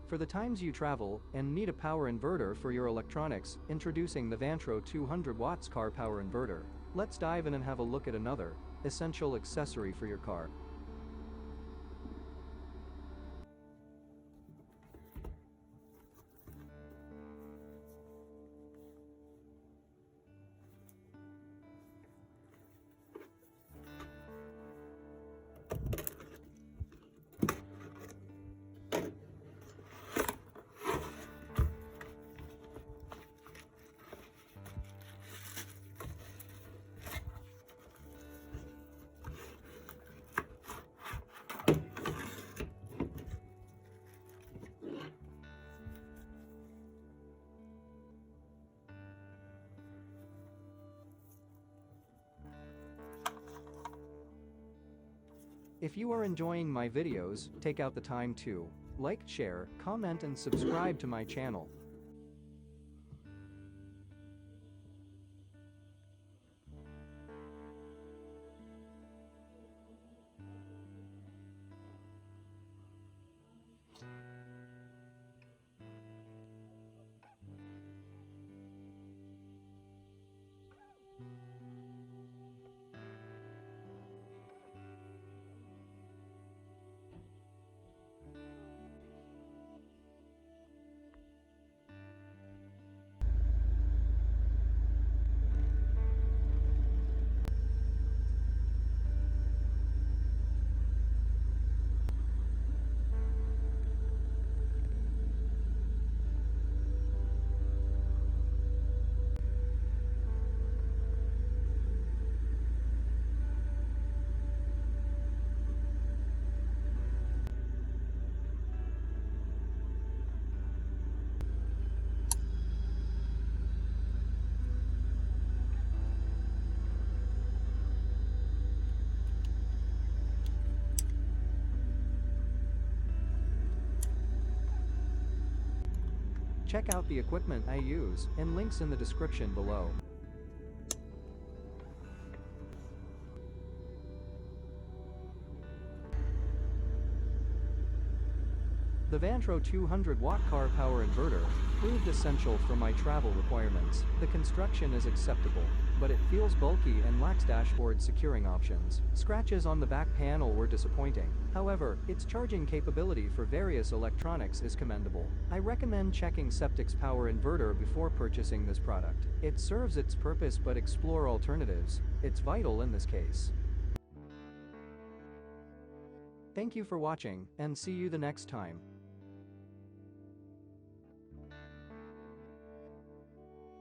For the times you travel and need a power inverter for your electronics, introducing the VANTRO 200 watts car power inverter. Let's dive in and have a look at another essential accessory for your car. If you are enjoying my videos, take out the time to like, share, comment and subscribe to my channel. Check out the equipment I use, and links in the description below. The VANTRO 200 watt car power inverter proved essential for my travel requirements. The construction is acceptable, but it feels bulky and lacks dashboard securing options. Scratches on the back panel were disappointing. However, its charging capability for various electronics is commendable. I recommend checking Septic's power inverter before purchasing this product. It serves its purpose, but explore alternatives. It's vital in this case. Thank you for watching, and see you the next time.